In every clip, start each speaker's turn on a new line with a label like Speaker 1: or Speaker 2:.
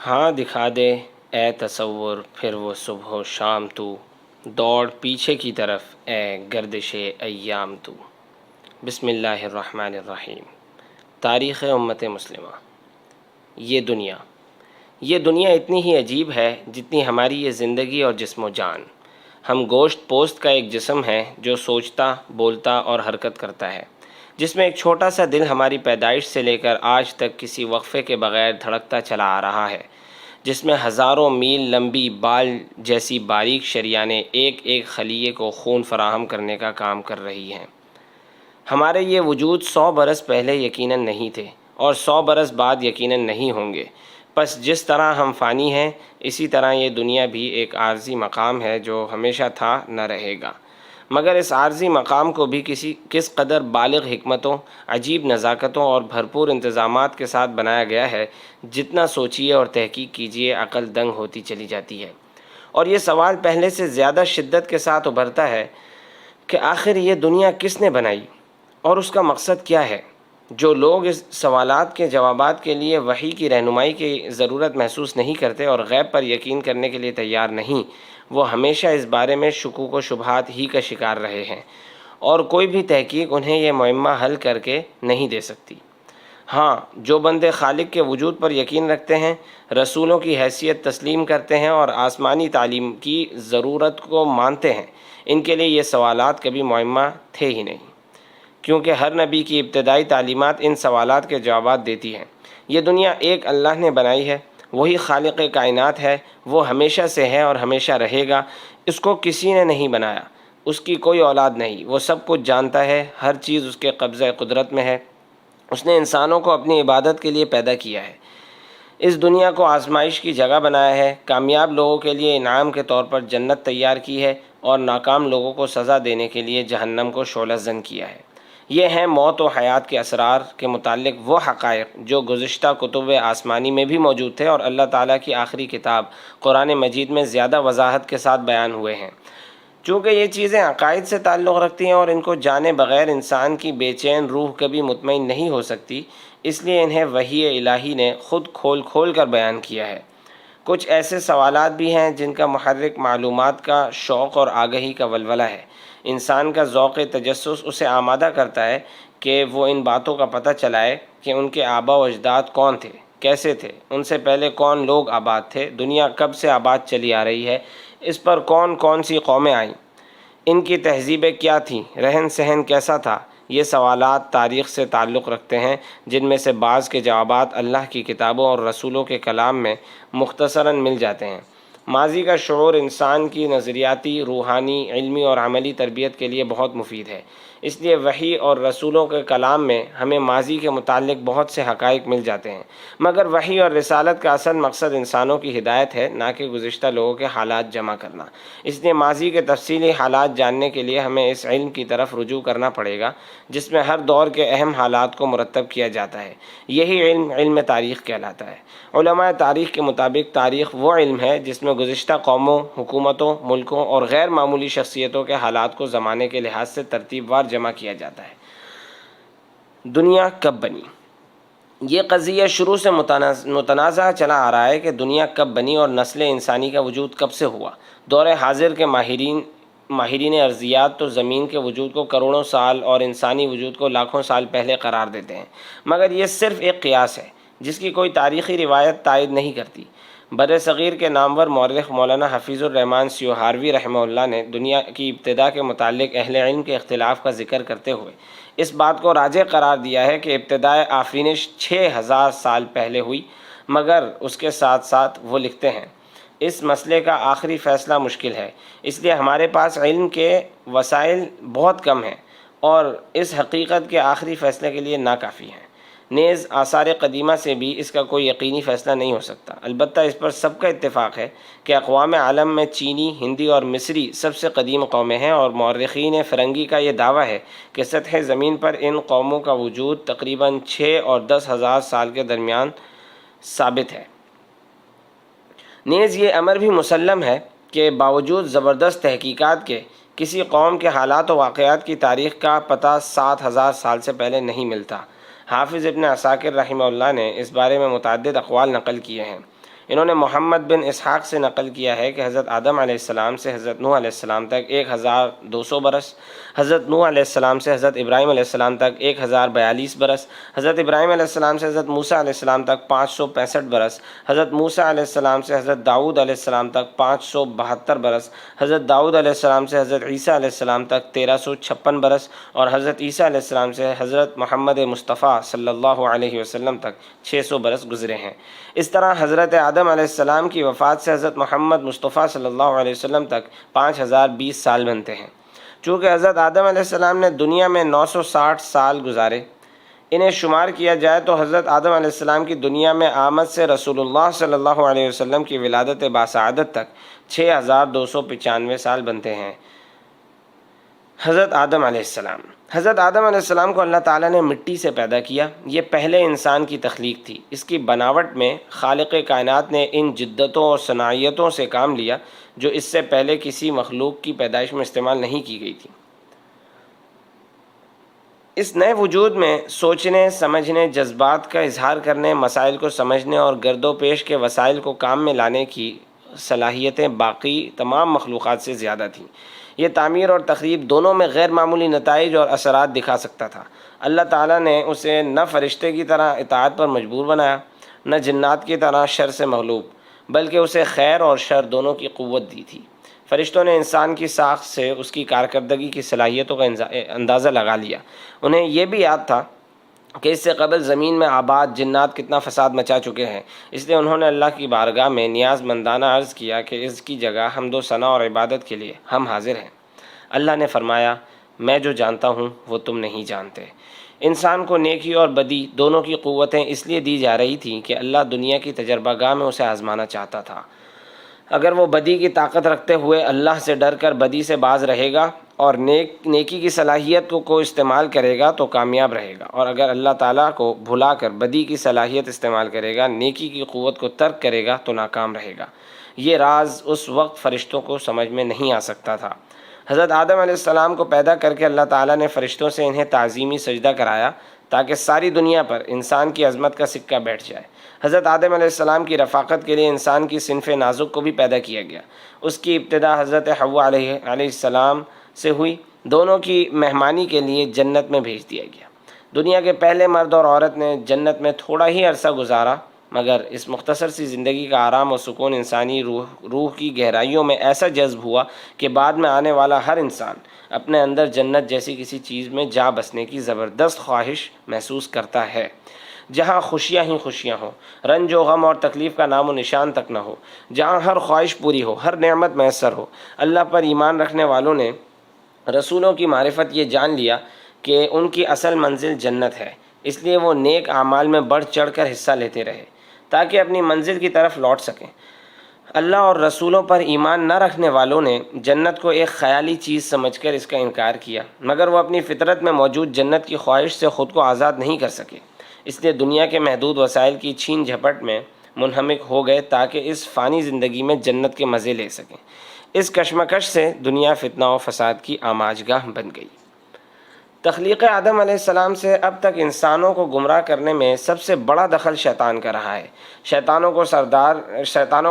Speaker 1: ہاں دکھا دے اے تصور پھر وہ صبح و شام تو، دوڑ پیچھے کی طرف اے گردش ایام تو۔ بسم اللہ الرحمن الرحیم۔ تاریخ امت مسلمہ۔ یہ دنیا اتنی ہی عجیب ہے جتنی ہماری یہ زندگی اور جسم و جان۔ ہم گوشت پوست کا ایک جسم ہے جو سوچتا، بولتا اور حرکت کرتا ہے، جس میں ایک چھوٹا سا دل ہماری پیدائش سے لے کر آج تک کسی وقفے کے بغیر دھڑکتا چلا آ رہا ہے، جس میں ہزاروں میل لمبی بال جیسی باریک شریانیں ایک ایک خلیے کو خون فراہم کرنے کا کام کر رہی ہیں۔ ہمارے یہ وجود 100 برس پہلے یقیناً نہیں تھے اور 100 برس بعد یقیناً نہیں ہوں گے۔ پس جس طرح ہم فانی ہیں، اسی طرح یہ دنیا بھی ایک عارضی مقام ہے جو ہمیشہ تھا نہ رہے گا، مگر اس عارضی مقام کو بھی کس قدر بالغ حکمتوں، عجیب نزاکتوں اور بھرپور انتظامات کے ساتھ بنایا گیا ہے، جتنا سوچیے اور تحقیق کیجیے عقل دنگ ہوتی چلی جاتی ہے۔ اور یہ سوال پہلے سے زیادہ شدت کے ساتھ ابھرتا ہے کہ آخر یہ دنیا کس نے بنائی اور اس کا مقصد کیا ہے؟ جو لوگ اس سوالات کے جوابات کے لیے وحی کی رہنمائی کی ضرورت محسوس نہیں کرتے اور غیب پر یقین کرنے کے لیے تیار نہیں، وہ ہمیشہ اس بارے میں شکوک و شبہات ہی کا شکار رہے ہیں، اور کوئی بھی تحقیق انہیں یہ معمہ حل کر کے نہیں دے سکتی۔ ہاں، جو بندے خالق کے وجود پر یقین رکھتے ہیں، رسولوں کی حیثیت تسلیم کرتے ہیں اور آسمانی تعلیم کی ضرورت کو مانتے ہیں، ان کے لیے یہ سوالات کبھی معمہ تھے ہی نہیں، کیونکہ ہر نبی کی ابتدائی تعلیمات ان سوالات کے جوابات دیتی ہیں۔ یہ دنیا ایک اللہ نے بنائی ہے، وہی خالق کائنات ہے، وہ ہمیشہ سے ہے اور ہمیشہ رہے گا، اس کو کسی نے نہیں بنایا، اس کی کوئی اولاد نہیں، وہ سب کچھ جانتا ہے، ہر چیز اس کے قبضہ قدرت میں ہے۔ اس نے انسانوں کو اپنی عبادت کے لیے پیدا کیا ہے، اس دنیا کو آزمائش کی جگہ بنایا ہے، کامیاب لوگوں کے لیے انعام کے طور پر جنت تیار کی ہے اور ناکام لوگوں کو سزا دینے کے لیے جہنم کو شعلہ زن کیا ہے۔ یہ ہیں موت و حیات کے اسرار کے متعلق وہ حقائق جو گزشتہ کتب آسمانی میں بھی موجود تھے اور اللہ تعالیٰ کی آخری کتاب قرآن مجید میں زیادہ وضاحت کے ساتھ بیان ہوئے ہیں۔ چونکہ یہ چیزیں عقائد سے تعلق رکھتی ہیں اور ان کو جانے بغیر انسان کی بے چین روح کبھی مطمئن نہیں ہو سکتی، اس لیے انہیں وحی الہی نے خود کھول کھول کر بیان کیا ہے۔ کچھ ایسے سوالات بھی ہیں جن کا محرک معلومات کا شوق اور آگہی کا ولولہ ہے۔ انسان کا ذوق تجسس اسے آمادہ کرتا ہے کہ وہ ان باتوں کا پتہ چلائے کہ ان کے آبا و اجداد کون تھے، کیسے تھے، ان سے پہلے کون لوگ آباد تھے، دنیا کب سے آباد چلی آ رہی ہے، اس پر کون کون سی قومیں آئیں، ان کی تہذیبیں کیا تھیں، رہن سہن کیسا تھا۔ یہ سوالات تاریخ سے تعلق رکھتے ہیں، جن میں سے بعض کے جوابات اللہ کی کتابوں اور رسولوں کے کلام میں مختصراً مل جاتے ہیں۔ ماضی کا شعور انسان کی نظریاتی، روحانی، علمی اور عملی تربیت کے لیے بہت مفید ہے، اس لیے وحی اور رسولوں کے کلام میں ہمیں ماضی کے متعلق بہت سے حقائق مل جاتے ہیں، مگر وحی اور رسالت کا اصل مقصد انسانوں کی ہدایت ہے، نہ کہ گزشتہ لوگوں کے حالات جمع کرنا۔ اس لیے ماضی کے تفصیلی حالات جاننے کے لیے ہمیں اس علم کی طرف رجوع کرنا پڑے گا جس میں ہر دور کے اہم حالات کو مرتب کیا جاتا ہے۔ یہی علم تاریخ کہلاتا ہے۔ علماء تاریخ کے مطابق تاریخ وہ علم ہے جس میں گزشتہ قوموں، حکومتوں، ملکوں اور غیر معمولی شخصیتوں کے حالات کو زمانے کے لحاظ سے ترتیب وار جمع کیا جاتا ہے۔ دنیا کب بنی؟ یہ قضیہ شروع سے متنازع چلا آ رہا ہے کہ دنیا کب بنی اور نسل انسانی کا وجود کب سے ہوا۔ دور حاضر کے ماہرین ارضیات تو زمین کے وجود کو کروڑوں سال اور انسانی وجود کو لاکھوں سال پہلے قرار دیتے ہیں، مگر یہ صرف ایک قیاس ہے جس کی کوئی تاریخی روایت تائید نہیں کرتی۔ بر صغیر کے نامور مورخ مولانا حفیظ الرحمن سیوہاروی رحمہ اللہ نے دنیا کی ابتدا کے متعلق اہل علم کے اختلاف کا ذکر کرتے ہوئے اس بات کو راجح قرار دیا ہے کہ ابتدائے آفرینش 6000 سال پہلے ہوئی، مگر اس کے ساتھ ساتھ وہ لکھتے ہیں اس مسئلے کا آخری فیصلہ مشکل ہے، اس لیے ہمارے پاس علم کے وسائل بہت کم ہیں اور اس حقیقت کے آخری فیصلے کے لیے ناکافی ہیں۔ نیز آثار قدیمہ سے بھی اس کا کوئی یقینی فیصلہ نہیں ہو سکتا۔ البتہ اس پر سب کا اتفاق ہے کہ اقوام عالم میں چینی، ہندی اور مصری سب سے قدیم قومیں ہیں، اور مورخین فرنگی کا یہ دعویٰ ہے کہ سطح زمین پر ان قوموں کا وجود تقریباً 6 اور 10,000 سال کے درمیان ثابت ہے۔ نیز یہ امر بھی مسلم ہے کہ باوجود زبردست تحقیقات کے کسی قوم کے حالات و واقعات کی تاریخ کا پتہ 7,000 سال سے پہلے نہیں ملتا۔ حافظ ابن عساکر رحمہ اللہ نے اس بارے میں متعدد اقوال نقل کیے ہیں۔ انہوں نے محمد بن اسحاق سے نقل کیا ہے کہ حضرت آدم علیہ السلام سے حضرت نوح علیہ السلام تک 1200 برس، حضرت نوح علیہ السلام سے حضرت ابراہیم علیہ السلام تک 1042 برس، حضرت ابراہیم علیہ السلام سے حضرت موسیٰ علیہ السلام تک 565 برس، حضرت موسیٰ علیہ السلام سے حضرت داؤد علیہ السلام تک 572 برس، حضرت داؤد علیہ السلام سے حضرت عیسیٰ علیہ السلام تک 1356 برس، اور حضرت عیسیٰ علیہ السلام سے حضرت محمد مصطفیٰ صلی اللہ علیہ وسلم تک 600 برس گزرے ہیں۔ اس طرح حضرت آدم علیہ السلام کی وفات سے حضرت محمد مصطفیٰ صلی اللہ علیہ وسلم تک 5020 سال بنتے ہیں۔ چونکہ حضرت آدم علیہ السلام نے دنیا میں 960 سال گزارے، انہیں شمار کیا جائے تو حضرت آدم علیہ السلام کی دنیا میں آمد سے رسول اللہ صلی اللہ علیہ وسلم کی ولادت باسعادت تک 6295 سال بنتے ہیں۔ حضرت آدم علیہ السلام کو اللہ تعالیٰ نے مٹی سے پیدا کیا۔ یہ پہلے انسان کی تخلیق تھی۔ اس کی بناوٹ میں خالق کائنات نے ان جدتوں اور صناعیتوں سے کام لیا جو اس سے پہلے کسی مخلوق کی پیدائش میں استعمال نہیں کی گئی تھی۔ اس نئے وجود میں سوچنے، سمجھنے، جذبات کا اظہار کرنے، مسائل کو سمجھنے اور گرد و پیش کے وسائل کو کام میں لانے کی صلاحیتیں باقی تمام مخلوقات سے زیادہ تھیں۔ یہ تعمیر اور تخریب دونوں میں غیر معمولی نتائج اور اثرات دکھا سکتا تھا۔ اللہ تعالیٰ نے اسے نہ فرشتے کی طرح اطاعت پر مجبور بنایا، نہ جنات کی طرح شر سے مغلوب، بلکہ اسے خیر اور شر دونوں کی قوت دی تھی۔ فرشتوں نے انسان کی ساخت سے اس کی کارکردگی کی صلاحیتوں کا اندازہ لگا لیا۔ انہیں یہ بھی یاد تھا کہ اس سے قبل زمین میں آباد جنات کتنا فساد مچا چکے ہیں، اس لیے انہوں نے اللہ کی بارگاہ میں نیاز مندانہ عرض کیا کہ اس کی جگہ حمد و ثنا اور عبادت کے لیے ہم حاضر ہیں۔ اللہ نے فرمایا، میں جو جانتا ہوں وہ تم نہیں جانتے۔ انسان کو نیکی اور بدی دونوں کی قوتیں اس لیے دی جا رہی تھیں کہ اللہ دنیا کی تجربہ گاہ میں اسے آزمانا چاہتا تھا۔ اگر وہ بدی کی طاقت رکھتے ہوئے اللہ سے ڈر کر بدی سے باز رہے گا اور نیکی کی صلاحیت کو استعمال کرے گا تو کامیاب رہے گا، اور اگر اللہ تعالیٰ کو بھلا کر بدی کی صلاحیت استعمال کرے گا، نیکی کی قوت کو ترک کرے گا تو ناکام رہے گا۔ یہ راز اس وقت فرشتوں کو سمجھ میں نہیں آ سکتا تھا۔ حضرت آدم علیہ السلام کو پیدا کر کے اللہ تعالیٰ نے فرشتوں سے انہیں تعظیمی سجدہ کرایا تاکہ ساری دنیا پر انسان کی عظمت کا سکہ بیٹھ جائے۔ حضرت آدم علیہ السلام کی رفاقت کے لیے انسان کی صنف نازک کو بھی پیدا کیا گیا۔ اس کی ابتدا حضرت حوا علیہ السلام سے ہوئی۔ دونوں کی مہمانی کے لیے جنت میں بھیج دیا گیا۔ دنیا کے پہلے مرد اور عورت نے جنت میں تھوڑا ہی عرصہ گزارا، مگر اس مختصر سی زندگی کا آرام اور سکون انسانی روح کی گہرائیوں میں ایسا جذب ہوا کہ بعد میں آنے والا ہر انسان اپنے اندر جنت جیسی کسی چیز میں جا بسنے کی زبردست خواہش محسوس کرتا ہے، جہاں خوشیاں ہی خوشیاں ہوں، رنج و غم اور تکلیف کا نام و نشان تک نہ ہو، جہاں ہر خواہش پوری ہو، ہر نعمت میسر ہو۔ اللہ پر ایمان رکھنے والوں نے رسولوں کی معرفت یہ جان لیا کہ ان کی اصل منزل جنت ہے، اس لیے وہ نیک اعمال میں بڑھ چڑھ کر حصہ لیتے رہے تاکہ اپنی منزل کی طرف لوٹ سکیں۔ اللہ اور رسولوں پر ایمان نہ رکھنے والوں نے جنت کو ایک خیالی چیز سمجھ کر اس کا انکار کیا، مگر وہ اپنی فطرت میں موجود جنت کی خواہش سے خود کو آزاد نہیں کر سکے، اس لیے دنیا کے محدود وسائل کی چھین جھپٹ میں منہمک ہو گئے تاکہ اس فانی زندگی میں جنت کے مزے لے سکیں۔ اس کشمکش سے دنیا فتنہ و فساد کی آماج گاہ بن گئی۔ تخلیق آدم علیہ السلام سے اب تک انسانوں کو گمراہ کرنے میں سب سے بڑا دخل شیطان کا رہا ہے۔ شیطانوں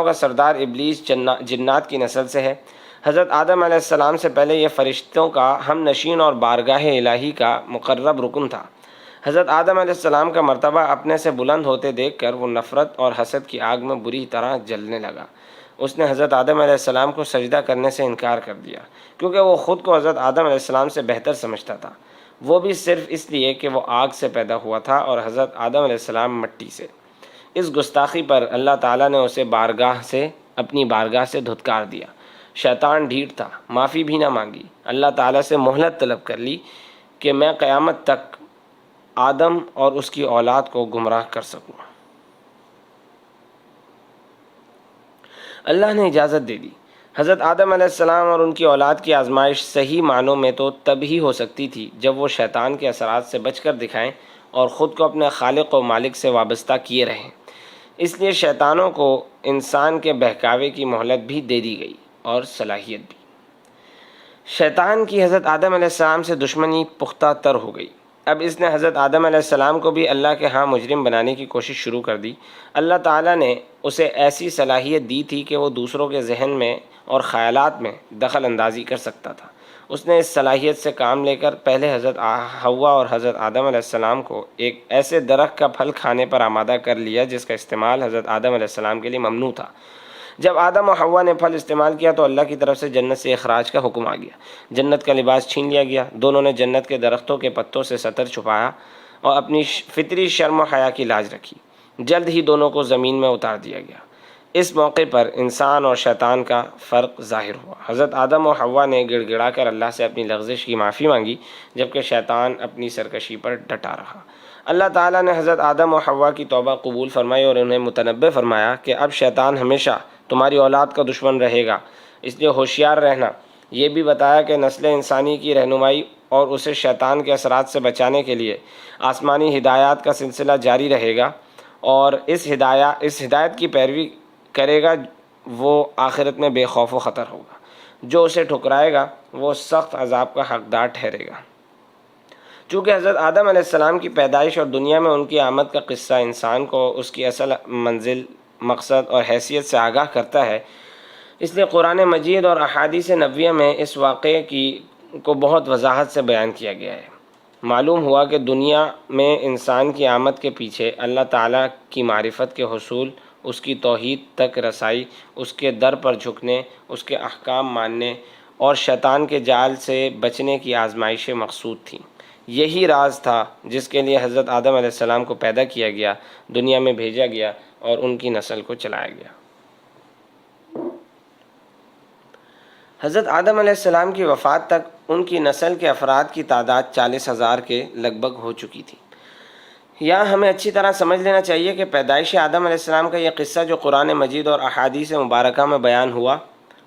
Speaker 1: کا سردار ابلیس جنات کی نسل سے ہے۔ حضرت آدم علیہ السلام سے پہلے یہ فرشتوں کا ہم نشین اور بارگاہ الہی کا مقرب رکن تھا۔ حضرت آدم علیہ السلام کا مرتبہ اپنے سے بلند ہوتے دیکھ کر وہ نفرت اور حسد کی آگ میں بری طرح جلنے لگا۔ اس نے حضرت آدم علیہ السلام کو سجدہ کرنے سے انکار کر دیا کیونکہ وہ خود کو حضرت آدم علیہ السلام سے بہتر سمجھتا تھا، وہ بھی صرف اس لیے کہ وہ آگ سے پیدا ہوا تھا اور حضرت آدم علیہ السلام مٹی سے۔ اس گستاخی پر اللہ تعالیٰ نے اسے اپنی بارگاہ سے دھتکار دیا۔ شیطان ڈھیٹ تھا، معافی بھی نہ مانگی، اللہ تعالیٰ سے مہلت طلب کر لی کہ میں قیامت تک آدم اور اس کی اولاد کو گمراہ کر سکوں۔ اللہ نے اجازت دے دی۔ حضرت آدم علیہ السلام اور ان کی اولاد کی آزمائش صحیح معنوں میں تو تب ہی ہو سکتی تھی جب وہ شیطان کے اثرات سے بچ کر دکھائیں اور خود کو اپنے خالق و مالک سے وابستہ کیے رہیں۔ اس لیے شیطانوں کو انسان کے بہکاوے کی مہلت بھی دے دی گئی اور صلاحیت بھی۔ شیطان کی حضرت آدم علیہ السلام سے دشمنی پختہ تر ہو گئی۔ اب اس نے حضرت آدم علیہ السلام کو بھی اللہ کے ہاں مجرم بنانے کی کوشش شروع کر دی۔ اللہ تعالیٰ نے اسے ایسی صلاحیت دی تھی کہ وہ دوسروں کے ذہن میں اور خیالات میں دخل اندازی کر سکتا تھا۔ اس نے اس صلاحیت سے کام لے کر پہلے حضرت حوا اور حضرت آدم علیہ السلام کو ایک ایسے درخت کا پھل کھانے پر آمادہ کر لیا جس کا استعمال حضرت آدم علیہ السلام کے لیے ممنوع تھا۔ جب آدم و حوا نے پھل استعمال کیا تو اللہ کی طرف سے جنت سے اخراج کا حکم آ گیا، جنت کا لباس چھین لیا گیا، دونوں نے جنت کے درختوں کے پتوں سے ستر چھپایا اور اپنی فطری شرم و حیا کی لاج رکھی۔ جلد ہی دونوں کو زمین میں اتار دیا گیا۔ اس موقع پر انسان اور شیطان کا فرق ظاہر ہوا۔ حضرت آدم و حوا نے گڑ گڑا کر اللہ سے اپنی لغزش کی معافی مانگی، جبکہ شیطان اپنی سرکشی پر ڈٹا رہا۔ اللہ تعالیٰ نے حضرت آدم و حوا کی توبہ قبول فرمائی اور انہیں متنبہ فرمایا کہ اب شیطان ہمیشہ تمہاری اولاد کا دشمن رہے گا، اس لیے ہوشیار رہنا۔ یہ بھی بتایا کہ نسل انسانی کی رہنمائی اور اسے شیطان کے اثرات سے بچانے کے لیے آسمانی ہدایات کا سلسلہ جاری رہے گا، اور اس ہدایت کی پیروی کرے گا وہ آخرت میں بے خوف و خطر ہوگا۔ جو اسے ٹھکرائے گا وہ سخت عذاب کا حقدار ٹھہرے گا۔ چونکہ حضرت آدم علیہ السلام کی پیدائش اور دنیا میں ان کی آمد کا قصہ انسان کو اس کی اصل منزل، مقصد اور حیثیت سے آگاہ کرتا ہے، اس لیے قرآن مجید اور احادیث نبویہ میں اس واقعے کو بہت وضاحت سے بیان کیا گیا ہے۔ معلوم ہوا کہ دنیا میں انسان کی آمد کے پیچھے اللہ تعالیٰ کی معرفت کے حصول، اس کی توحید تک رسائی، اس کے در پر جھکنے، اس کے احکام ماننے اور شیطان کے جال سے بچنے کی آزمائشیں مقصود تھیں۔ یہی راز تھا جس کے لیے حضرت آدم علیہ السلام کو پیدا کیا گیا، دنیا میں بھیجا گیا اور ان کی نسل کو چلایا گیا۔ حضرت آدم علیہ السلام کی وفات تک ان کی نسل کے افراد کی تعداد 40,000 کے لگ بھگ ہو چکی تھی۔ یہاں ہمیں اچھی طرح سمجھ لینا چاہیے کہ پیدائش آدم علیہ السلام کا یہ قصہ جو قرآن مجید اور احادیث مبارکہ میں بیان ہوا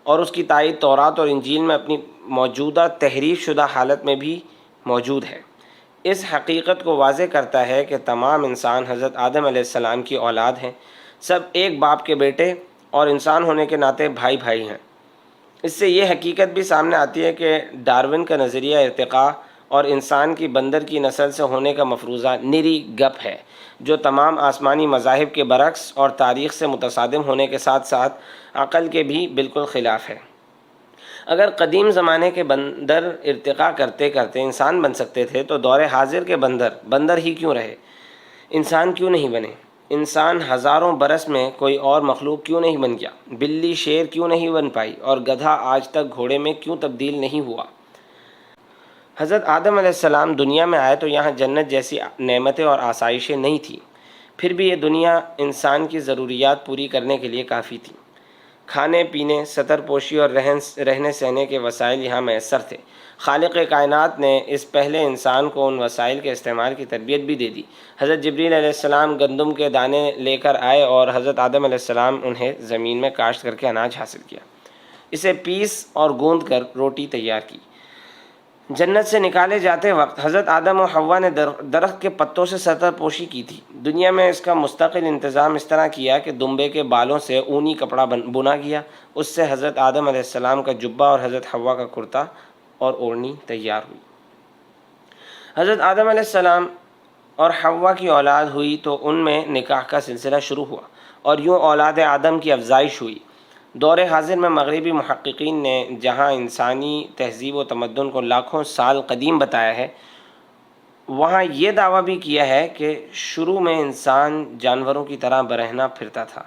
Speaker 1: اور اس کی تائید تورات اور انجیل میں اپنی موجودہ تحریف شدہ حالت میں بھی موجود ہے، اس حقیقت کو واضح کرتا ہے کہ تمام انسان حضرت آدم علیہ السلام کی اولاد ہیں، سب ایک باپ کے بیٹے اور انسان ہونے کے ناطے بھائی بھائی ہیں۔ اس سے یہ حقیقت بھی سامنے آتی ہے کہ ڈارون کا نظریہ ارتقاء اور انسان کی بندر کی نسل سے ہونے کا مفروضہ نری گپ ہے، جو تمام آسمانی مذاہب کے برعکس اور تاریخ سے متصادم ہونے کے ساتھ ساتھ عقل کے بھی بالکل خلاف ہے۔ اگر قدیم زمانے کے بندر ارتقاء کرتے کرتے انسان بن سکتے تھے تو دور حاضر کے بندر ہی کیوں رہے؟ انسان کیوں نہیں بنے؟ انسان ہزاروں برس میں کوئی اور مخلوق کیوں نہیں بن گیا؟ بلی شیر کیوں نہیں بن پائی اور گدھا آج تک گھوڑے میں کیوں تبدیل نہیں ہوا؟ حضرت آدم علیہ السلام دنیا میں آئے تو یہاں جنت جیسی نعمتیں اور آسائشیں نہیں تھیں، پھر بھی یہ دنیا انسان کی ضروریات پوری کرنے کے لیے کافی تھی۔ کھانے پینے، ستر پوشی اور رہنے سہنے کے وسائل یہاں میسر تھے۔ خالق کائنات نے اس پہلے انسان کو ان وسائل کے استعمال کی تربیت بھی دے دی۔ حضرت جبریل علیہ السلام گندم کے دانے لے کر آئے اور حضرت آدم علیہ السلام انہیں زمین میں کاشت کر کے اناج حاصل کیا، اسے پیس اور گوندھ کر روٹی تیار کی۔ جنت سے نکالے جاتے وقت حضرت آدم و حوا نے درخت کے پتوں سے ستر پوشی کی تھی۔ دنیا میں اس کا مستقل انتظام اس طرح کیا کہ دمبے کے بالوں سے اونی کپڑا بنا گیا، اس سے حضرت آدم علیہ السلام کا جبہ اور حضرت حوا کا کرتا اور اوڑھنی تیار ہوئی۔ حضرت آدم علیہ السلام اور حوا کی اولاد ہوئی تو ان میں نکاح کا سلسلہ شروع ہوا اور یوں اولاد آدم کی افزائش ہوئی۔ دور حاضر میں مغربی محققین نے جہاں انسانی تہذیب و تمدن کو لاکھوں سال قدیم بتایا ہے، وہاں یہ دعویٰ بھی کیا ہے کہ شروع میں انسان جانوروں کی طرح برہنہ پھرتا تھا،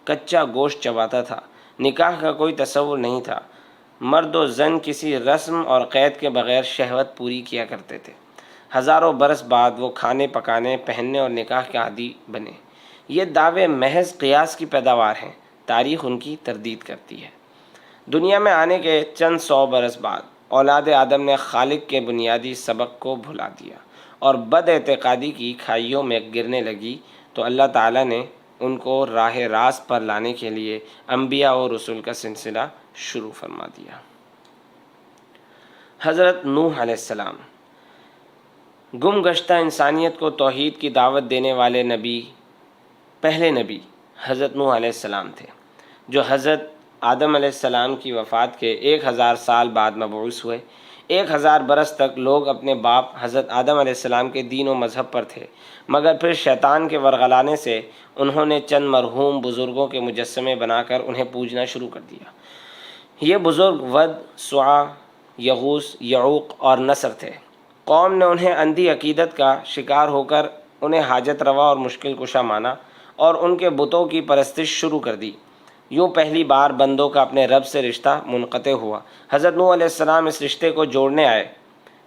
Speaker 1: کچا گوشت چباتا تھا، نکاح کا کوئی تصور نہیں تھا، مرد و زن کسی رسم اور قید کے بغیر شہوت پوری کیا کرتے تھے۔ ہزاروں برس بعد وہ کھانے پکانے، پہننے اور نکاح کے عادی بنے۔ یہ دعوے محض قیاس کی پیداوار ہیں، تاریخ ان کی تردید کرتی ہے۔ دنیا میں آنے کے چند سو برس بعد اولاد آدم نے خالق کے بنیادی سبق کو بھلا دیا اور بد اعتقادی کی کھائیوں میں گرنے لگی تو اللہ تعالیٰ نے ان کو راہ راست پر لانے کے لیے انبیاء اور رسول کا سلسلہ شروع فرما دیا۔ حضرت نوح علیہ السلام گم گشتہ انسانیت کو توحید کی دعوت دینے والے پہلے نبی حضرت نوح علیہ السلام تھے، جو حضرت آدم علیہ السلام کی وفات کے 1000 سال بعد مبعوث ہوئے۔ 1000 برس تک لوگ اپنے باپ حضرت آدم علیہ السلام کے دین و مذہب پر تھے، مگر پھر شیطان کے ورغلانے سے انہوں نے چند مرحوم بزرگوں کے مجسمے بنا کر انہیں پوجنا شروع کر دیا۔ یہ بزرگ ود، سعا، یغوث، یعوق اور نصر تھے۔ قوم نے انہیں اندھی عقیدت کا شکار ہو کر انہیں حاجت روا اور مشکل کشا مانا اور ان کے بتوں کی پرستش شروع کر دی۔ یوں پہلی بار بندوں کا اپنے رب سے رشتہ منقطع ہوا۔ حضرت نوح علیہ السلام اس رشتے کو جوڑنے آئے۔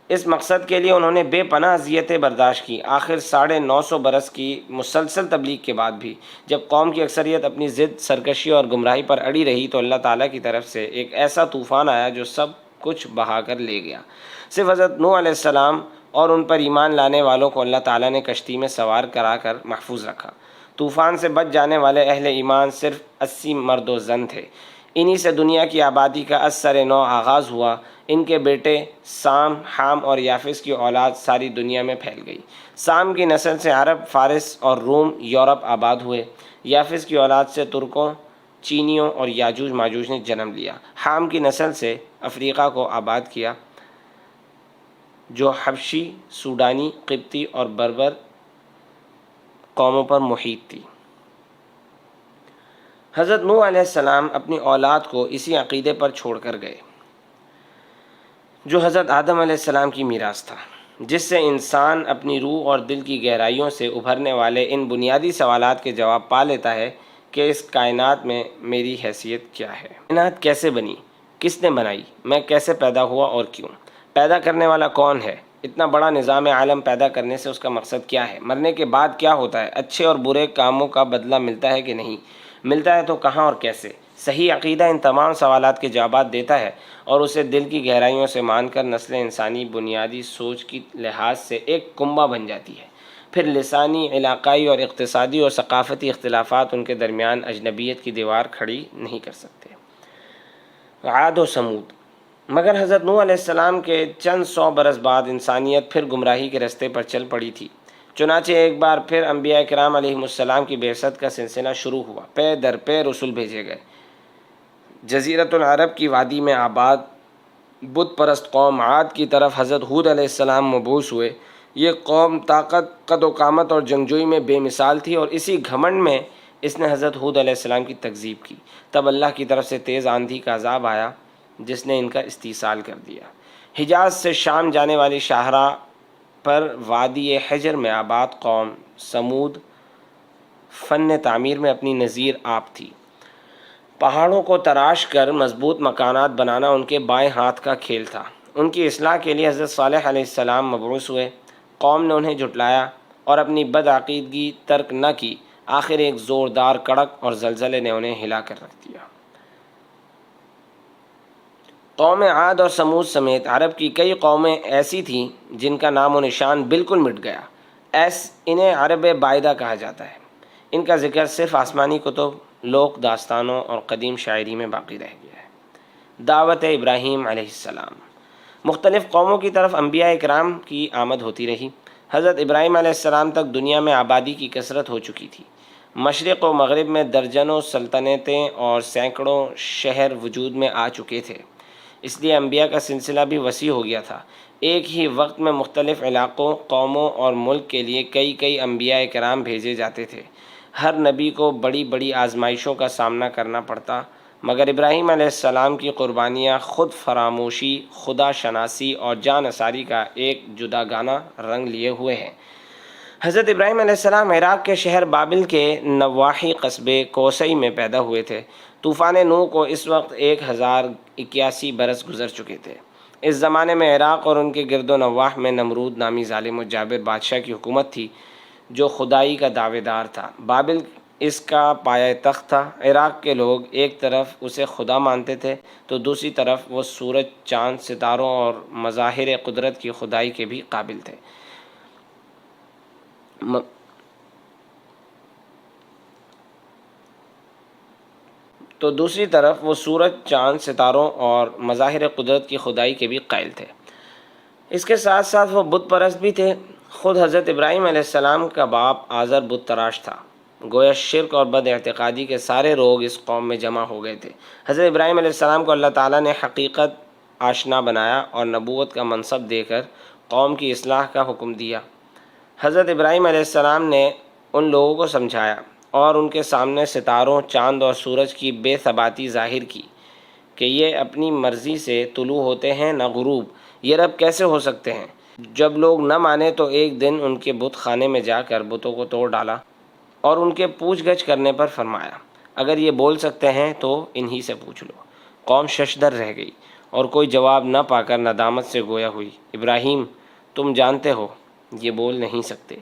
Speaker 1: اس مقصد کے لیے انہوں نے بے پناہ اذیتیں برداشت کی۔ آخر 950 برس کی مسلسل تبلیغ کے بعد بھی جب قوم کی اکثریت اپنی ضد، سرکشی اور گمراہی پر اڑی رہی تو اللہ تعالیٰ کی طرف سے ایک ایسا طوفان آیا جو سب کچھ بہا کر لے گیا۔ صرف حضرت نوح علیہ السلام اور ان پر ایمان لانے والوں کو اللہ تعالیٰ نے کشتی میں سوار کرا کر محفوظ رکھا۔ طوفان سے بچ جانے والے اہل ایمان صرف 80 مرد و زن تھے۔ انہی سے دنیا کی آبادی کا از سر نو آغاز ہوا۔ ان کے بیٹے سام، حام اور یافس کی اولاد ساری دنیا میں پھیل گئی۔ سام کی نسل سے عرب، فارس اور روم یورپ آباد ہوئے۔ یافس کی اولاد سے ترکوں، چینیوں اور یاجوج ماجوج نے جنم لیا۔ حام کی نسل سے افریقہ کو آباد کیا جو حبشی، سوڈانی، قبطی اور بربر قوموں پر محیط تھی۔ حضرت نوح علیہ السلام اپنی اولاد کو اسی عقیدے پر چھوڑ کر گئے جو حضرت آدم علیہ السلام کی میراث تھا، جس سے انسان اپنی روح اور دل کی گہرائیوں سے ابھرنے والے ان بنیادی سوالات کے جواب پا لیتا ہے کہ اس کائنات میں میری حیثیت کیا ہے؟ کائنات کیسے بنی؟ کس نے بنائی؟ میں کیسے پیدا ہوا اور کیوں؟ پیدا کرنے والا کون ہے؟ اتنا بڑا نظام عالم پیدا کرنے سے اس کا مقصد کیا ہے؟ مرنے کے بعد کیا ہوتا ہے؟ اچھے اور برے کاموں کا بدلہ ملتا ہے کہ نہیں؟ ملتا ہے تو کہاں اور کیسے؟ صحیح عقیدہ ان تمام سوالات کے جوابات دیتا ہے اور اسے دل کی گہرائیوں سے مان کر نسل انسانی بنیادی سوچ کی لحاظ سے ایک کنبہ بن جاتی ہے۔ پھر لسانی، علاقائی اور اقتصادی اور ثقافتی اختلافات ان کے درمیان اجنبیت کی دیوار کھڑی نہیں کر سکتے۔ عاد و سمود۔ مگر حضرت نوح علیہ السلام کے چند 100 برس بعد انسانیت پھر گمراہی کے رستے پر چل پڑی تھی۔ چنانچہ ایک بار پھر انبیاء کرام علیہم السلام کی بعثت کا سلسلہ شروع ہوا۔ پے در پے رسول بھیجے گئے۔ جزیرۃ العرب کی وادی میں آباد بت پرست قوم عاد کی طرف حضرت ہود علیہ السلام مبعوث ہوئے۔ یہ قوم طاقت، قد و قامت اور جنگجوئی میں بے مثال تھی اور اسی گھمنڈ میں اس نے حضرت ہود علیہ السلام کی تکذیب کی۔ تب اللہ کی طرف سے تیز آندھی کا عذاب آیا جس نے ان کا استیصال کر دیا۔ حجاز سے شام جانے والی شاہراہ پر وادی حجر میں آباد قوم سمود فن تعمیر میں اپنی نظیر آپ تھی۔ پہاڑوں کو تراش کر مضبوط مکانات بنانا ان کے بائیں ہاتھ کا کھیل تھا۔ ان کی اصلاح کے لیے حضرت صالح علیہ السلام مبعوث ہوئے۔ قوم نے انہیں جھٹلایا اور اپنی بدعقیدگی ترک نہ کی۔ آخر ایک زوردار کڑک اور زلزلے نے انہیں ہلا کر رکھ دیا۔ قوم عاد اور سمود سمیت عرب کی کئی قومیں ایسی تھیں جن کا نام و نشان بالکل مٹ گیا۔ انہیں عرب بائدہ کہا جاتا ہے۔ ان کا ذکر صرف آسمانی کتب، لوک داستانوں اور قدیم شاعری میں باقی رہ گیا ہے۔ دعوت ابراہیم علیہ السلام۔ مختلف قوموں کی طرف انبیاء اکرام کی آمد ہوتی رہی۔ حضرت ابراہیم علیہ السلام تک دنیا میں آبادی کی کثرت ہو چکی تھی۔ مشرق و مغرب میں درجنوں سلطنتیں اور سینکڑوں شہر وجود میں آ چکے تھے، اس لیے انبیاء کا سلسلہ بھی وسیع ہو گیا تھا۔ ایک ہی وقت میں مختلف علاقوں، قوموں اور ملک کے لیے کئی انبیاء کرام بھیجے جاتے تھے۔ ہر نبی کو بڑی بڑی آزمائشوں کا سامنا کرنا پڑتا، مگر ابراہیم علیہ السلام کی قربانیاں خود فراموشی، خدا شناسی اور جاں نثاری کا ایک جداگانہ رنگ لیے ہوئے ہیں۔ حضرت ابراہیم علیہ السلام عراق کے شہر بابل کے نواحی قصبے کوسئی میں پیدا ہوئے تھے۔ طوفان نوح کو اس وقت 1081 برس گزر چکے تھے۔ اس زمانے میں عراق اور ان کے گرد و نواح میں نمرود نامی ظالم و جابر بادشاہ کی حکومت تھی جو خدائی کا دعوے دار تھا۔ بابل اس کا پایہ تخت تھا۔ عراق کے لوگ ایک طرف اسے خدا مانتے تھے تو دوسری طرف وہ سورج، چاند، ستاروں اور مظاہر قدرت کی خدائی کے بھی قابل تھے۔ اس کے ساتھ ساتھ وہ بت پرست بھی تھے۔ خود حضرت ابراہیم علیہ السلام کا باپ آزر بت تراش تھا۔ گویا شرک اور بد اعتقادی کے سارے روگ اس قوم میں جمع ہو گئے تھے۔ حضرت ابراہیم علیہ السلام کو اللہ تعالیٰ نے حقیقت آشنا بنایا اور نبوت کا منصب دے کر قوم کی اصلاح کا حکم دیا۔ حضرت ابراہیم علیہ السلام نے ان لوگوں کو سمجھایا اور ان کے سامنے ستاروں، چاند اور سورج کی بے ثباتی ظاہر کی کہ یہ اپنی مرضی سے طلوع ہوتے ہیں نہ غروب، یہ رب کیسے ہو سکتے ہیں؟ جب لوگ نہ مانے تو ایک دن ان کے بت خانے میں جا کر بتوں کو توڑ ڈالا اور ان کے پوچھ گچھ کرنے پر فرمایا، اگر یہ بول سکتے ہیں تو انہی سے پوچھ لو۔ قوم ششدر رہ گئی اور کوئی جواب نہ پا کر ندامت سے گویا ہوئی، ابراہیم تم جانتے ہو یہ بول نہیں سکتے۔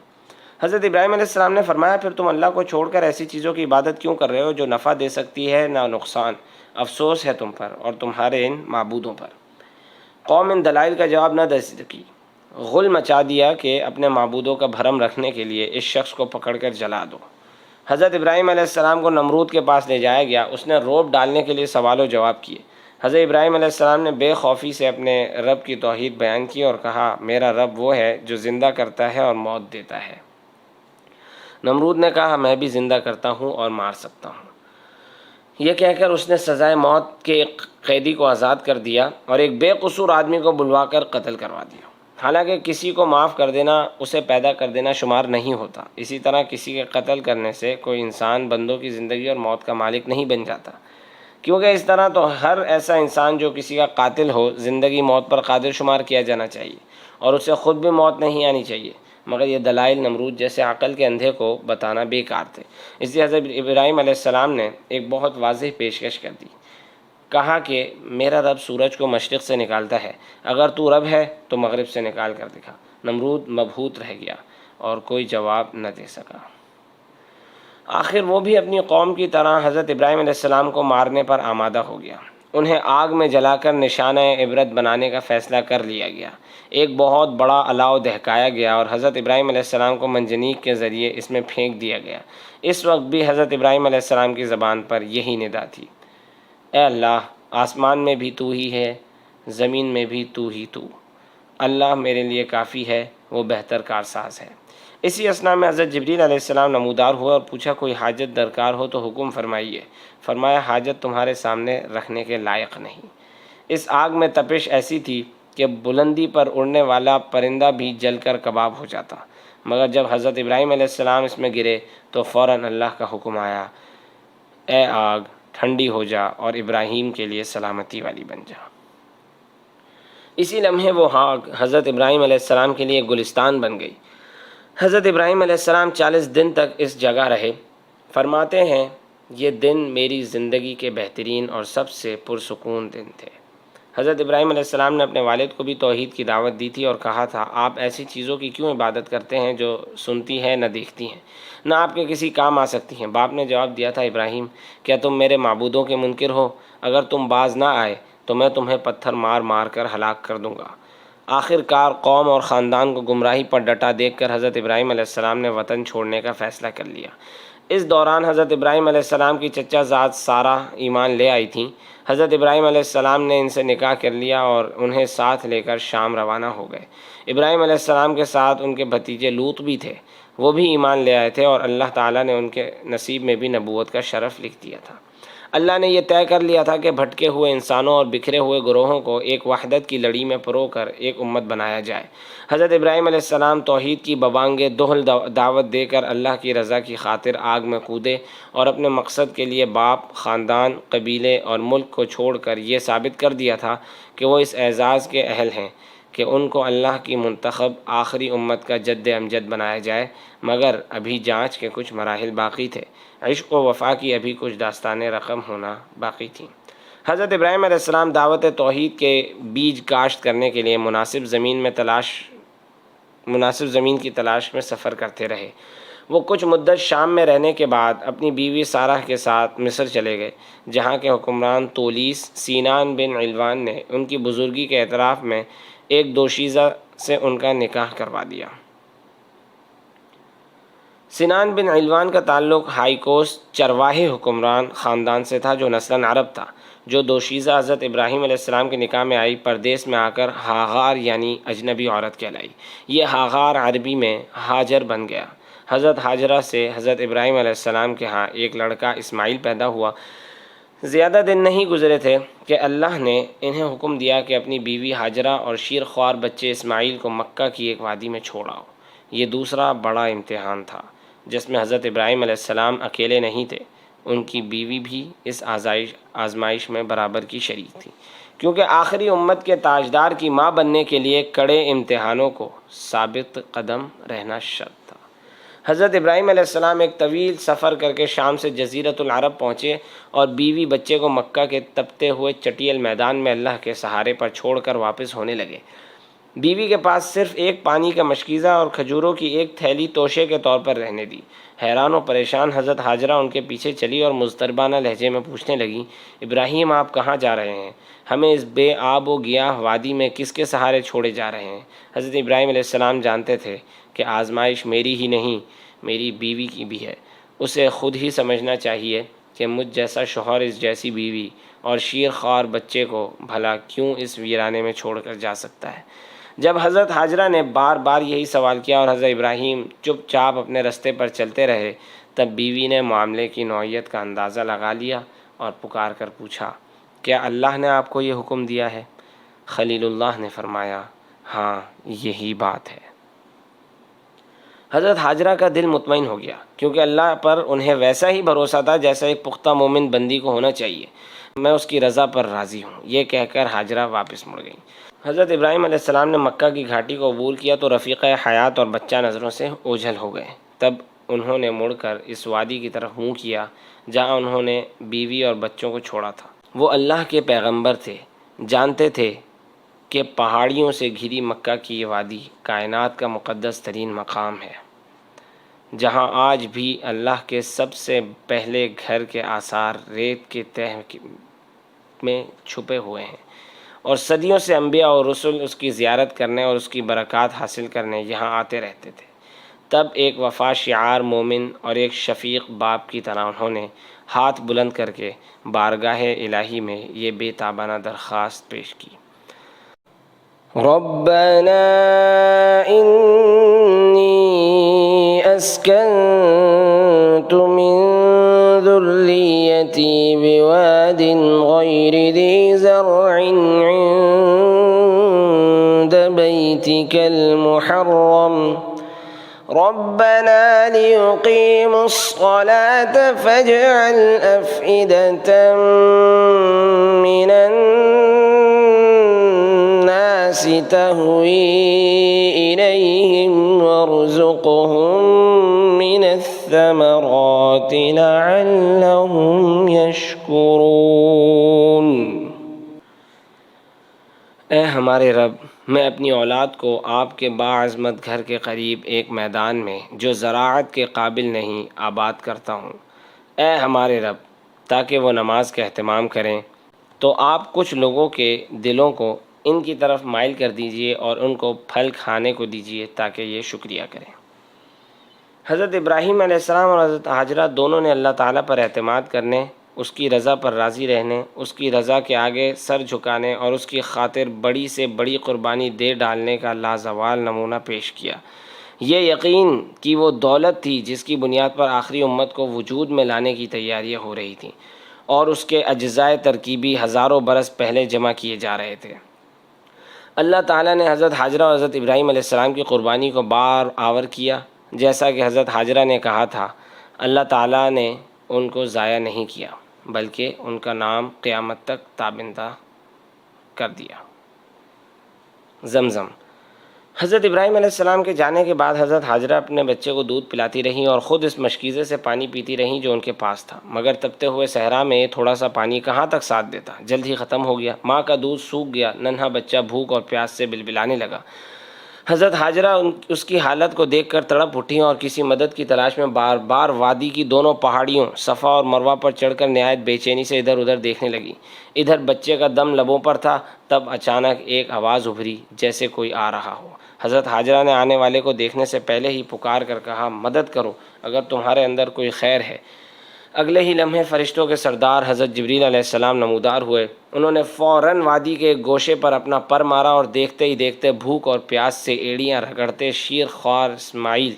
Speaker 1: حضرت ابراہیم علیہ السلام نے فرمایا، پھر تم اللہ کو چھوڑ کر ایسی چیزوں کی عبادت کیوں کر رہے ہو جو نفع دے سکتی ہے نہ نقصان؟ افسوس ہے تم پر اور تمہارے ان معبودوں پر۔ قوم ان دلائل کا جواب نہ دے سکی، غل مچا دیا کہ اپنے معبودوں کا بھرم رکھنے کے لیے اس شخص کو پکڑ کر جلا دو۔ حضرت ابراہیم علیہ السلام کو نمرود کے پاس لے جایا گیا، اس نے روب ڈالنے کے لیے سوال و جواب کیے۔ حضرت ابراہیم علیہ السلام نے بے خوفی سے اپنے رب کی توحید بیان کی اور کہا، میرا رب وہ ہے جو زندہ کرتا ہے اور موت دیتا ہے۔ نمرود نے کہا، میں بھی زندہ کرتا ہوں اور مار سکتا ہوں۔ یہ کہہ کر اس نے سزائے موت کے ایک قیدی کو آزاد کر دیا اور ایک بے قصور آدمی کو بلوا کر قتل کروا دیا۔ حالانکہ کسی کو معاف کر دینا اسے پیدا کر دینا شمار نہیں ہوتا، اسی طرح کسی کے قتل کرنے سے کوئی انسان بندوں کی زندگی اور موت کا مالک نہیں بن جاتا، کیونکہ اس طرح تو ہر ایسا انسان جو کسی کا قاتل ہو زندگی موت پر قادر شمار کیا جانا چاہیے اور اسے خود بھی موت نہیں آنی چاہیے، مگر یہ دلائل نمرود جیسے عقل کے اندھے کو بتانا بیکار تھے۔ اس لیے حضرت ابراہیم علیہ السلام نے ایک بہت واضح پیشکش کر دی، کہا کہ میرا رب سورج کو مشرق سے نکالتا ہے، اگر تو رب ہے تو مغرب سے نکال کر دکھا۔ نمرود مبہوت رہ گیا اور کوئی جواب نہ دے سکا۔ آخر وہ بھی اپنی قوم کی طرح حضرت ابراہیم علیہ السلام کو مارنے پر آمادہ ہو گیا۔ انہیں آگ میں جلا کر نشانہ عبرت بنانے کا فیصلہ کر لیا گیا۔ ایک بہت بڑا الاؤ دہکایا گیا اور حضرت ابراہیم علیہ السلام کو منجنیق کے ذریعے اس میں پھینک دیا گیا۔ اس وقت بھی حضرت ابراہیم علیہ السلام کی زبان پر یہی ندا تھی، اے اللہ، آسمان میں بھی تو ہی ہے، زمین میں بھی تو ہی تو، اللہ میرے لیے کافی ہے، وہ بہتر کارساز ہے۔ اسی اثناء میں حضرت جبریل علیہ السلام نمودار ہوئے اور پوچھا، کوئی حاجت درکار ہو تو حکم فرمائیے۔ فرمایا، حاجت تمہارے سامنے رکھنے کے لائق نہیں۔ اس آگ میں تپش ایسی تھی کہ بلندی پر اڑنے والا پرندہ بھی جل کر کباب ہو جاتا، مگر جب حضرت ابراہیم علیہ السلام اس میں گرے تو فوراً اللہ کا حکم آیا، اے آگ ٹھنڈی ہو جا اور ابراہیم کے لیے سلامتی والی بن جا۔ اسی لمحے وہ آگ حضرت ابراہیم علیہ السلام کے لیے گلستان بن گئی۔ حضرت ابراہیم علیہ السلام 40 دن تک اس جگہ رہے۔ فرماتے ہیں، یہ دن میری زندگی کے بہترین اور سب سے پرسکون دن تھے۔ حضرت ابراہیم علیہ السلام نے اپنے والد کو بھی توحید کی دعوت دی تھی اور کہا تھا، آپ ایسی چیزوں کی کیوں عبادت کرتے ہیں جو سنتی ہیں نہ دیکھتی ہیں، نہ آپ کے کسی کام آ سکتی ہیں؟ باپ نے جواب دیا تھا، ابراہیم، کیا تم میرے معبودوں کے منکر ہو؟ اگر تم باز نہ آئے تو میں تمہیں پتھر مار مار کر ہلاک کر دوں گا۔ آخر کار قوم اور خاندان کو گمراہی پر ڈٹا دیکھ کر حضرت ابراہیم علیہ السلام نے وطن چھوڑنے کا فیصلہ کر لیا۔ اس دوران حضرت ابراہیم علیہ السلام کی چچا زاد سارہ ایمان لے آئی تھیں۔ حضرت ابراہیم علیہ السلام نے ان سے نکاح کر لیا اور انہیں ساتھ لے کر شام روانہ ہو گئے۔ ابراہیم علیہ السلام کے ساتھ ان کے بھتیجے لوط بھی تھے، وہ بھی ایمان لے آئے تھے اور اللہ تعالیٰ نے ان کے نصیب میں بھی نبوت کا شرف لکھ دیا تھا۔ اللہ نے یہ طے کر لیا تھا کہ بھٹکے ہوئے انسانوں اور بکھرے ہوئے گروہوں کو ایک وحدت کی لڑی میں پرو کر ایک امت بنایا جائے۔ حضرت ابراہیم علیہ السلام توحید کی ببانگ دہل دعوت دے کر اللہ کی رضا کی خاطر آگ میں کودے اور اپنے مقصد کے لیے باپ، خاندان، قبیلے اور ملک کو چھوڑ کر یہ ثابت کر دیا تھا کہ وہ اس اعزاز کے اہل ہیں کہ ان کو اللہ کی منتخب آخری امت کا جد امجد بنایا جائے، مگر ابھی جانچ کے کچھ مراحل باقی تھے، عشق و وفا کی ابھی کچھ داستانیں رقم ہونا باقی تھیں۔ حضرت ابراہیم علیہ السلام دعوت توحید کے بیج کاشت کرنے کے لیے مناسب زمین کی تلاش میں سفر کرتے رہے۔ وہ کچھ مدت شام میں رہنے کے بعد اپنی بیوی سارہ کے ساتھ مصر چلے گئے، جہاں کے حکمران تولیس سینان بن علوان نے ان کی بزرگی کے اعتراف میں ایک دوشیزہ سے ان کا نکاح کروا دیا۔ سینان بن علوان کا تعلق ہائیکوس چرواہے حکمران خاندان سے تھا جو نسلاً عرب تھا۔ جو دوشیزہ حضرت ابراہیم علیہ السلام کے نکاح میں آئی، پردیس میں آ کر ہاغار یعنی اجنبی عورت کہلائی۔ یہ ہاغار عربی میں ہاجر بن گیا۔ حضرت ہاجرہ سے حضرت ابراہیم علیہ السلام کے ہاں ایک لڑکا اسماعیل پیدا ہوا۔ زیادہ دن نہیں گزرے تھے کہ اللہ نے انہیں حکم دیا کہ اپنی بیوی ہاجرہ اور شیر خوار بچے اسماعیل کو مکہ کی ایک وادی میں چھوڑ آؤ۔ یہ دوسرا بڑا امتحان تھا جس میں حضرت ابراہیم علیہ السلام اکیلے نہیں تھے، ان کی بیوی بھی اس آزمائش میں برابر کی شریک تھی، کیونکہ آخری امت کے تاجدار کی ماں بننے کے لیے کڑے امتحانوں کو ثابت قدم رہنا شرط تھا۔ حضرت ابراہیم علیہ السلام ایک طویل سفر کر کے شام سے جزیرۃ العرب پہنچے اور بیوی بچے کو مکہ کے تپتے ہوئے چٹیل میدان میں اللہ کے سہارے پر چھوڑ کر واپس ہونے لگے۔ بیوی کے پاس صرف ایک پانی کا مشکیزہ اور کھجوروں کی ایک تھیلی توشے کے طور پر رہنے دی۔ حیران و پریشان حضرت ہاجرہ ان کے پیچھے چلی اور مضطربانہ لہجے میں پوچھنے لگیں، ابراہیم آپ کہاں جا رہے ہیں؟ ہمیں اس بے آب و گیاہ وادی میں کس کے سہارے چھوڑے جا رہے ہیں؟ حضرت ابراہیم علیہ السلام جانتے تھے کہ آزمائش میری ہی نہیں، میری بیوی کی بھی ہے۔ اسے خود ہی سمجھنا چاہیے کہ مجھ جیسا شوہر اس جیسی بیوی اور شیر خوار بچے کو بھلا کیوں اس ویرانے میں چھوڑ کر جا سکتا ہے؟ جب حضرت ہاجرہ نے بار بار یہی سوال کیا اور حضرت ابراہیم چپ چاپ اپنے رستے پر چلتے رہے، تب بیوی نے معاملے کی نوعیت کا اندازہ لگا لیا اور پکار کر پوچھا، کیا اللہ نے آپ کو یہ حکم دیا ہے؟ خلیل اللہ نے فرمایا، ہاں یہی بات ہے۔ حضرت ہاجرہ کا دل مطمئن ہو گیا، کیونکہ اللہ پر انہیں ویسا ہی بھروسہ تھا جیسا ایک پختہ مومن بندی کو ہونا چاہیے۔ میں اس کی رضا پر راضی ہوں، یہ کہہ کر ہاجرہ واپس مڑ گئیں۔ حضرت ابراہیم علیہ السلام نے مکہ کی گھاٹی کو عبور کیا تو رفیقہ حیات اور بچہ نظروں سے اوجھل ہو گئے۔ تب انہوں نے مڑ کر اس وادی کی طرف منہ کیا جہاں انہوں نے بیوی اور بچوں کو چھوڑا تھا۔ وہ اللہ کے پیغمبر تھے، جانتے تھے کہ پہاڑیوں سے گھری مکہ کی یہ وادی کائنات کا مقدس ترین مقام ہے، جہاں آج بھی اللہ کے سب سے پہلے گھر کے آثار ریت کے تہ میں چھپے ہوئے ہیں، اور صدیوں سے انبیاء اور رسل اس کی زیارت کرنے اور اس کی برکات حاصل کرنے یہاں آتے رہتے تھے۔ تب ایک وفا شعار مومن اور ایک شفیق باپ کی طرح انہوں نے ہاتھ بلند کر کے بارگاہ الہی میں یہ بے تابانہ درخواست پیش کی، ربنا انی اسکنت من ذریتی بواد غیر ذی زرع عند بیتک المحرم ربنا ليقيموا الصلاة فاجعل أفئدة من الناس تهوي إليهم وارزقهم من الثمرات لعلهم يشكرون۔ اے ہمارے رب، میں اپنی اولاد کو آپ کے باعظمت گھر کے قریب ایک میدان میں جو زراعت کے قابل نہیں آباد کرتا ہوں۔ اے ہمارے رب، تاکہ وہ نماز کا اہتمام کریں تو آپ کچھ لوگوں کے دلوں کو ان کی طرف مائل کر دیجئے اور ان کو پھل کھانے کو دیجئے تاکہ یہ شکریہ کریں۔ حضرت ابراہیم علیہ السلام اور حضرت ہاجرہ دونوں نے اللہ تعالیٰ پر اعتماد کرنے، اس کی رضا پر راضی رہنے، اس کی رضا کے آگے سر جھکانے اور اس کی خاطر بڑی سے بڑی قربانی دے ڈالنے کا لازوال نمونہ پیش کیا۔ یہ یقین کہ وہ دولت تھی جس کی بنیاد پر آخری امت کو وجود میں لانے کی تیاریاں ہو رہی تھیں، اور اس کے اجزاء ترکیبی ہزاروں برس پہلے جمع کیے جا رہے تھے۔ اللہ تعالیٰ نے حضرت ہاجرہ اور حضرت ابراہیم علیہ السلام کی قربانی کو بار آور کیا، جیسا کہ حضرت ہاجرہ نے کہا تھا۔ اللہ تعالیٰ نے ان کو ضائع نہیں کیا بلکہ ان کا نام قیامت تک تابندہ کر دیا۔ زمزم۔ حضرت ابراہیم علیہ السلام کے جانے کے بعد حضرت ہاجرہ اپنے بچے کو دودھ پلاتی رہیں اور خود اس مشکیزے سے پانی پیتی رہیں جو ان کے پاس تھا، مگر تپتے ہوئے صحرا میں تھوڑا سا پانی کہاں تک ساتھ دیتا، جلد ہی ختم ہو گیا۔ ماں کا دودھ سوکھ گیا، ننھا بچہ بھوک اور پیاس سے بلبلانے لگا۔ حضرت ہاجرہ اس کی حالت کو دیکھ کر تڑپ اٹھیں اور کسی مدد کی تلاش میں بار بار وادی کی دونوں پہاڑیوں صفا اور مروہ پر چڑھ کر نہایت بے چینی سے ادھر ادھر دیکھنے لگی۔ ادھر بچے کا دم لبوں پر تھا، تب اچانک ایک آواز ابھری جیسے کوئی آ رہا ہو۔ حضرت ہاجرہ نے آنے والے کو دیکھنے سے پہلے ہی پکار کر کہا، مدد کرو اگر تمہارے اندر کوئی خیر ہے۔ اگلے ہی لمحے فرشتوں کے سردار حضرت جبریل علیہ السلام نمودار ہوئے۔ انہوں نے فوراً وادی کے ایک گوشے پر اپنا پر مارا اور دیکھتے ہی دیکھتے بھوک اور پیاس سے ایڑیاں رگڑتے شیر خوار اسماعیل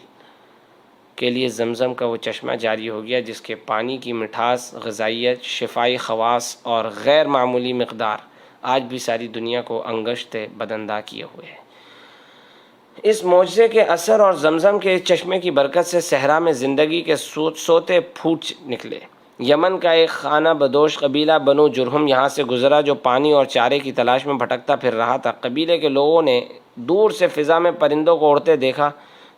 Speaker 1: کے لیے زمزم کا وہ چشمہ جاری ہو گیا جس کے پانی کی مٹھاس، غذائیت، شفائی خواص اور غیر معمولی مقدار آج بھی ساری دنیا کو انگشت بدندہ کیے ہوئے ہے۔ اس معجزے کے اثر اور زمزم کے چشمے کی برکت سے صحرا میں زندگی کے سوتے پھوٹ نکلے۔ یمن کا ایک خانہ بدوش قبیلہ بنو جرہم یہاں سے گزرا جو پانی اور چارے کی تلاش میں بھٹکتا پھر رہا تھا۔ قبیلے کے لوگوں نے دور سے فضا میں پرندوں کو اڑتے دیکھا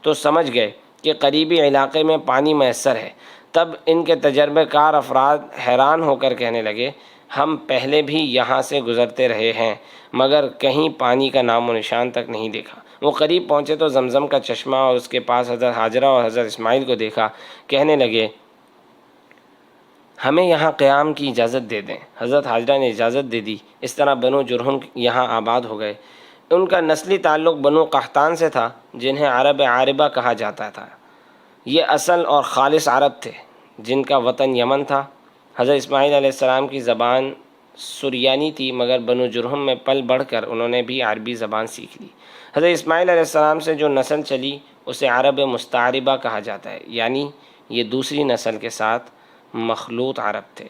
Speaker 1: تو سمجھ گئے کہ قریبی علاقے میں پانی میسر ہے۔ تب ان کے تجربہ کار افراد حیران ہو کر کہنے لگے، ہم پہلے بھی یہاں سے گزرتے رہے ہیں مگر کہیں پانی کا نام و نشان تک نہیں دیکھا۔ وہ قریب پہنچے تو زمزم کا چشمہ اور اس کے پاس حضرت ہاجرہ اور حضرت اسماعیل کو دیکھا۔ کہنے لگے، ہمیں یہاں قیام کی اجازت دے دیں۔ حضرت ہاجرہ نے اجازت دے دی۔ اس طرح بنو جرہم یہاں آباد ہو گئے۔ ان کا نسلی تعلق بنو قحطان سے تھا جنہیں عرب عاربہ کہا جاتا تھا۔ یہ اصل اور خالص عرب تھے جن کا وطن یمن تھا۔ حضرت اسماعیل علیہ السلام کی زبان سریانی تھی مگر بنو جرہم میں پل بڑھ کر انہوں نے بھی عربی زبان سیکھ لی۔ حضرت اسماعیل علیہ السلام سے جو نسل چلی اسے عرب مستعربہ کہا جاتا ہے، یعنی یہ دوسری نسل کے ساتھ مخلوط عرب تھے۔